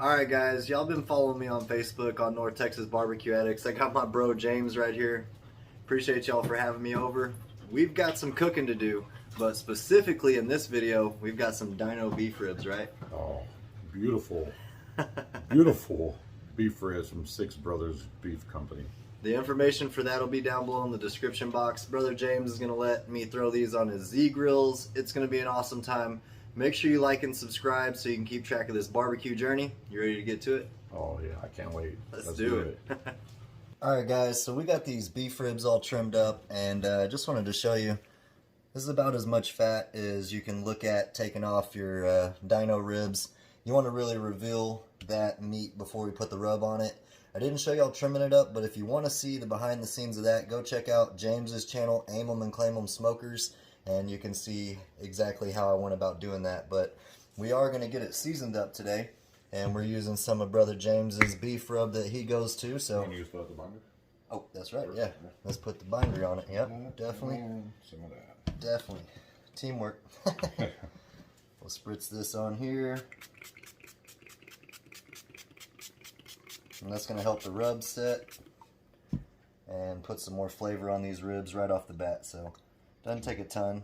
Alright guys, y'all been following me on Facebook on North Texas Barbecue Addicts. I got my bro James right here. Appreciate y'all for having me over. We've got some cooking to do, but specifically in this video, we've got some dino beef ribs, right? Oh, beautiful, beautiful beef ribs from Six Brothers Beef Company. The information for that will be down below in the description box. Brother James is going to let me throw these on his Z grills. It's going to be an awesome time. Make sure you like and subscribe so you can keep track of this barbecue journey. You ready to get to it? Oh yeah, I can't wait. Let's do it. Alright guys, so we got these beef ribs all trimmed up, and I just wanted to show you. This is about as much fat as you can look at taking off your dino ribs. You want to really reveal that meat before we put the rub on it. I didn't show y'all trimming it up, but if you want to see the behind the scenes of that, go check out James's channel, Aim 'em and Claim 'em Smokers, and you can see exactly how I went about doing that. But we are going to get it seasoned up today, and we're using some of Brother James's beef rub that he goes to. So, Can you use the binder? oh, that's right, yeah. Let's put the binder on it. Yep, definitely. Some of that. Definitely. Teamwork. We'll spritz this on here. And that's going to help the rub set and put some more flavor on these ribs right off the bat. So, doesn't take a ton.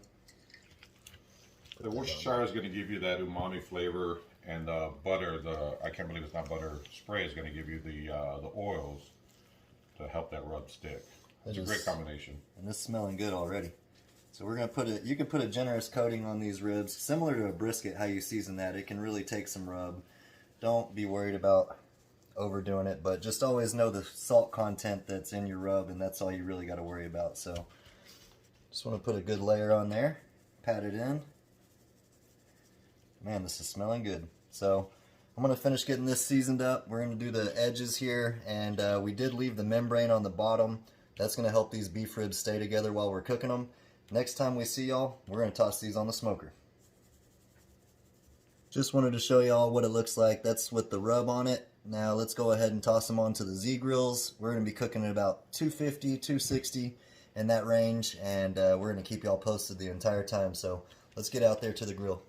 The Worcestershire is going to give you that umami flavor, and the butter, I can't believe it's not butter spray, is going to give you the oils to help that rub stick. It's a great combination. And it's smelling good already. So we're going to put it, you can put a generous coating on these ribs, similar to a brisket, how you season that. It can really take some rub. Don't be worried about overdoing it, but just always know the salt content that's in your rub, and that's all you really got to worry about. So just want to put a good layer on there, pat it in. Man, this is smelling good. So I'm going to finish getting this seasoned up. We're going to do the edges here, and we did leave the membrane on the bottom. That's going to help these beef ribs stay together while we're cooking them. Next time we see y'all, we're going to toss these on the smoker. Just wanted to show y'all what it looks like. That's with the rub on it. Now let's go ahead and toss them onto the Z grills. We're going to be cooking at about 250, 260 in that range, and we're going to keep y'all posted the entire time. So let's get out there to the grill.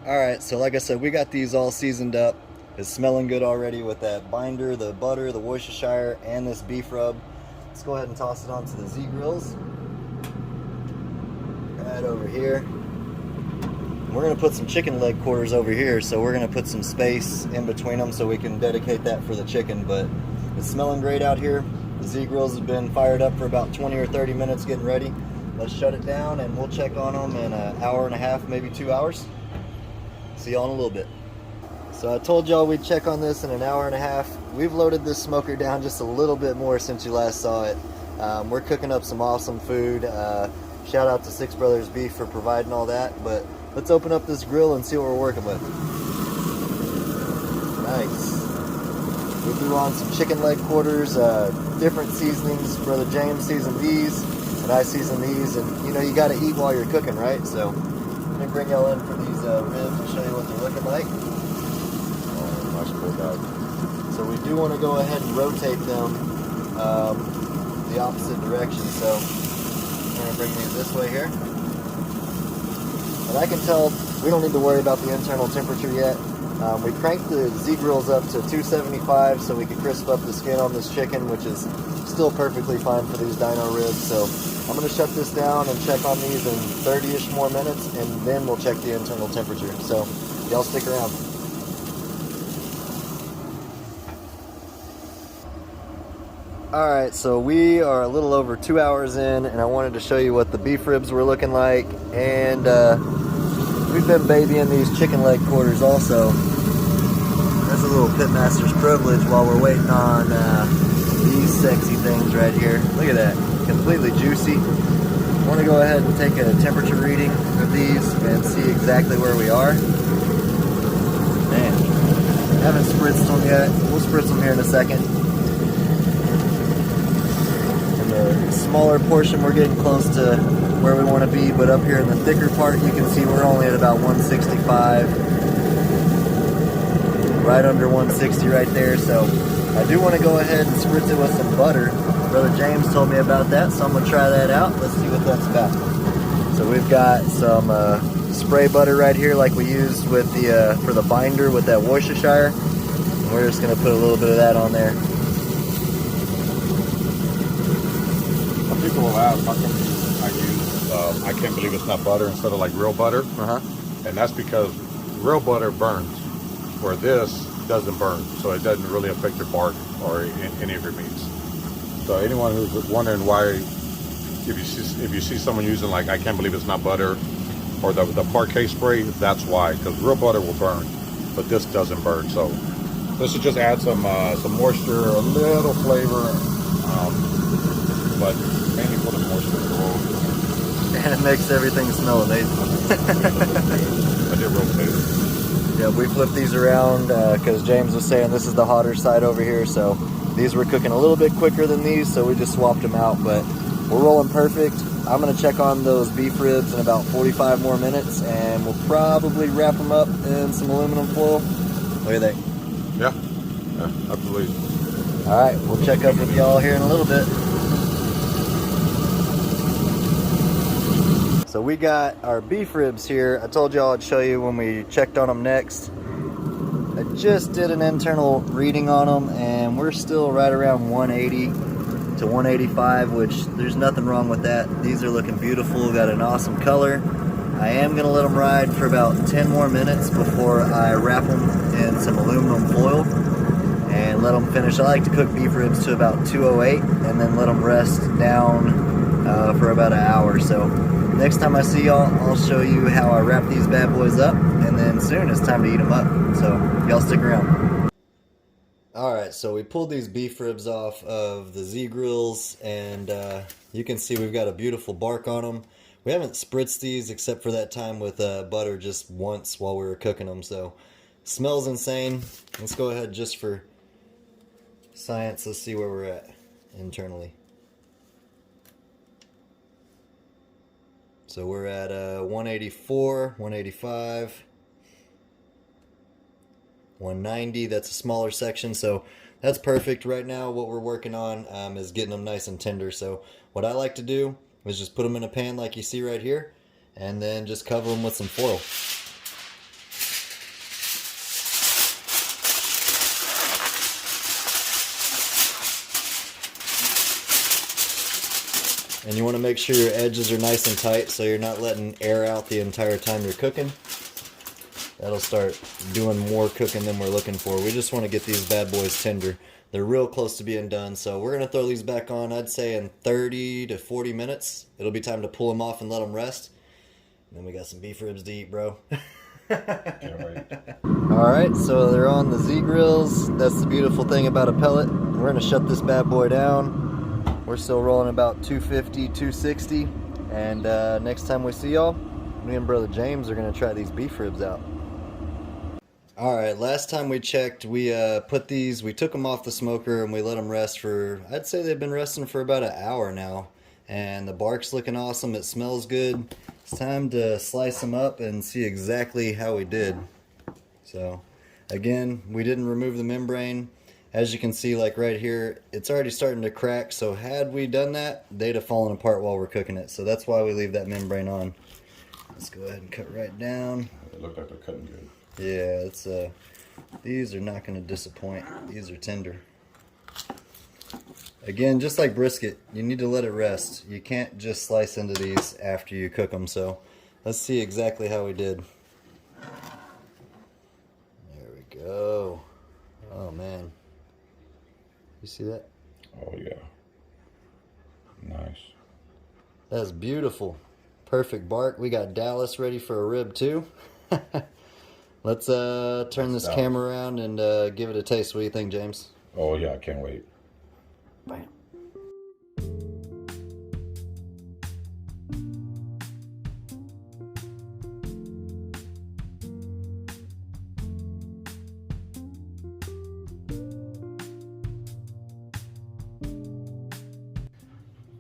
Alright, so like I said, we got these all seasoned up. It's smelling good already with that binder, the butter, the Worcestershire, and this beef rub. Let's go ahead and toss it onto the Z grills. Right over here. We're going to put some chicken leg quarters over here, so we're going to put some space in between them so we can dedicate that for the chicken. But it's smelling great out here. The Z grills have been fired up for about 20 or 30 minutes getting ready. Let's shut it down and we'll check on them in an hour and a half, maybe 2 hours. See y'all in a little bit. So I told y'all we'd check on this in an hour and a half. We've loaded this smoker down just a little bit more since you last saw it. We're cooking up some awesome food. Shout out to Six Brothers Beef for providing all that. But let's open up this grill and see what we're working with. Nice. We threw on some chicken leg quarters, different seasonings. Brother James seasoned these, and I seasoned these. And you know, you got to eat while you're cooking, right? So let me bring y'all in for these ribs and show you what they're looking like. Oh, nice pulled out. So we do want to go ahead and rotate them the opposite direction. So I'm going to bring these this way here. And I can tell we don't need to worry about the internal temperature yet. We cranked the Z grills up to 275 so we could crisp up the skin on this chicken, which is still perfectly fine for these dino ribs. So I'm going to shut this down and check on these in 30-ish more minutes, and then we'll check the internal temperature. So y'all stick around. Alright, so we are a little over 2 hours in, and I wanted to show you what the beef ribs were looking like. And we've been babying these chicken leg quarters also. That's a little pitmaster's privilege while we're waiting on these sexy things right here. Look at that, completely juicy. I want to go ahead and take a temperature reading of these and see exactly where we are. Man, haven't spritzed them yet. We'll spritz them here in a second. The smaller portion we're getting close to where we want to be, but up here in the thicker part you can see we're only at about 165, right under 160 right there. So I do want to go ahead and spritz it with some butter. Brother James told me about that, so I'm going to try that out. Let's see what that's about. So we've got some spray butter right here like we used with the for the binder with that Worcestershire. And we're just going to put a little bit of that on there. Some people will ask, how come I use, I can't believe it's not butter instead of like real butter? And that's because real butter burns, where this doesn't burn, so it doesn't really affect your bark or any of your meats. So anyone who's wondering why, if you see someone using like, I can't believe it's not butter, or the parquet spray, that's why, because real butter will burn, but this doesn't burn. So this will just add some moisture, a little flavor, but mainly for the moisture of the roll. And it makes everything smell amazing. I did rotate it. Yeah, we flipped these around because James was saying this is the hotter side over here, so these were cooking a little bit quicker than these, so we just swapped them out, but we're rolling perfect. I'm going to check on those beef ribs in about 45 more minutes, and we'll probably wrap them up in some aluminum foil. What do you think? Yeah, absolutely. All right, we'll check up with y'all here in a little bit. So we got our beef ribs here. I told y'all I'd show you when we checked on them next. I just did an internal reading on them, and we're still right around 180 to 185, which there's nothing wrong with that. These are looking beautiful, got an awesome color. I am gonna let them ride for about 10 more minutes before I wrap them in some aluminum foil and let them finish. I like to cook beef ribs to about 208 and then let them rest down for about an hour. So next time I see y'all, I'll show you how I wrap these bad boys up, and then soon it's time to eat them up. So y'all stick around. Alright, so we pulled these beef ribs off of the Z-grills, and you can see we've got a beautiful bark on them. We haven't spritzed these except for that time with butter just once while we were cooking them, so smells insane. Let's go ahead just for science, let's see where we're at internally. So we're at 184, 185, 190. That's a smaller section, so that's perfect. Right now what we're working on is getting them nice and tender. So what I like to do is just put them in a pan like you see right here, and then just cover them with some foil. And you want to make sure your edges are nice and tight so you're not letting air out the entire time you're cooking. That'll start doing more cooking than we're looking for. We just want to get these bad boys tender. They're real close to being done, so we're going to throw these back on, I'd say in 30 to 40 minutes. It'll be time to pull them off and let them rest. And then we got some beef ribs to eat, bro. Alright, so they're on the Z-grills. That's the beautiful thing about a pellet. We're going to shut this bad boy down. We're still rolling about 250, 260. And next time we see y'all, me and brother James are going to try these beef ribs out. Alright, last time we checked, we took them off the smoker and we let them rest for, I'd say they've been resting for about an hour now. And the bark's looking awesome, it smells good. It's time to slice them up and see exactly how we did. So, again, we didn't remove the membrane. As you can see, like right here, it's already starting to crack, so had we done that, they'd have fallen apart while we're cooking it. So that's why we leave that membrane on. Let's go ahead and cut right down. It looked like they're cutting good. Yeah, it's these are not going to disappoint. These are tender. Again, just like brisket, you need to let it rest. You can't just slice into these after you cook them. So let's see exactly how we did. There we go. Oh man, you see that? Oh yeah, nice. That's beautiful. Perfect bark. We got Dallas ready for a rib too. Let's turn this camera around and give it a taste. What do you think, James? Oh yeah, I can't wait. Bam.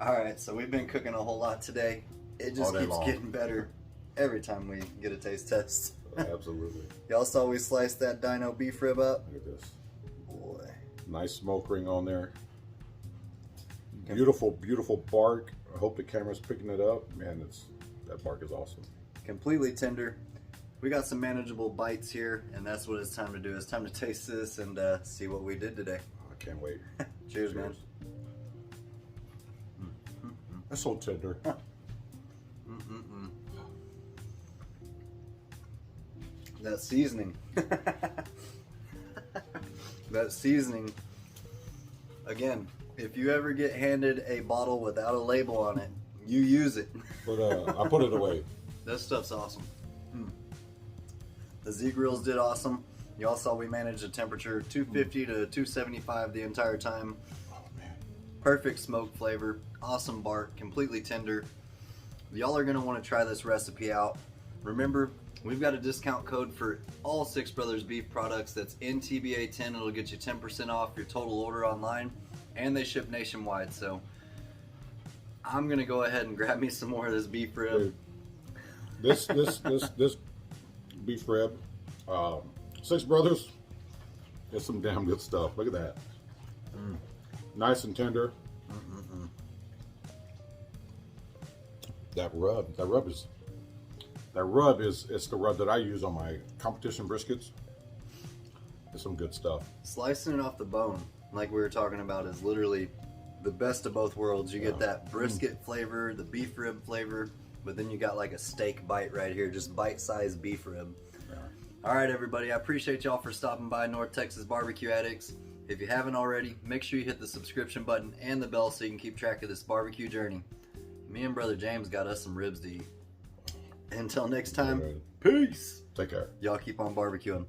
Alright, so we've been cooking a whole lot today. It just keeps getting better every time we get a taste test. Absolutely. Y'all saw we sliced that dino beef rib up? Look at this. Boy. Nice smoke ring on there. Beautiful, beautiful bark. I hope the camera's picking it up. Man, that bark is awesome. completely tender. We got some manageable bites here, and that's what it's time to do. It's time to taste this and see what we did today. I can't wait. Cheers, man. That's so tender. That seasoning. That seasoning. Again, if you ever get handed a bottle without a label on it, you use it. But I put it away. That stuff's awesome. The Z grills did awesome. Y'all saw we managed a temperature 250 to 275 the entire time. Oh man. Perfect smoke flavor, awesome bark, completely tender. Y'all are gonna want to try this recipe out. Remember, we've got a discount code for all Six Brothers beef products. That's NTBA10. It'll get you 10% off your total order online, and they ship nationwide. So I'm gonna go ahead and grab me some more of this beef rib. This beef rib, Six Brothers, it's some damn good stuff. Look at that. Nice and tender. That rub is it's the rub that I use on my competition briskets. It's some good stuff. Slicing it off the bone, like we were talking about, is literally the best of both worlds. You get that brisket flavor, the beef rib flavor, but then you got like a steak bite right here, just bite-sized beef rib. Yeah. All right, everybody, I appreciate y'all for stopping by North Texas Barbecue Addicts. If you haven't already, make sure you hit the subscription button and the bell so you can keep track of this barbecue journey. Me and Brother James got us some ribs to eat. Until next time, peace. Take care. Y'all keep on barbecuing.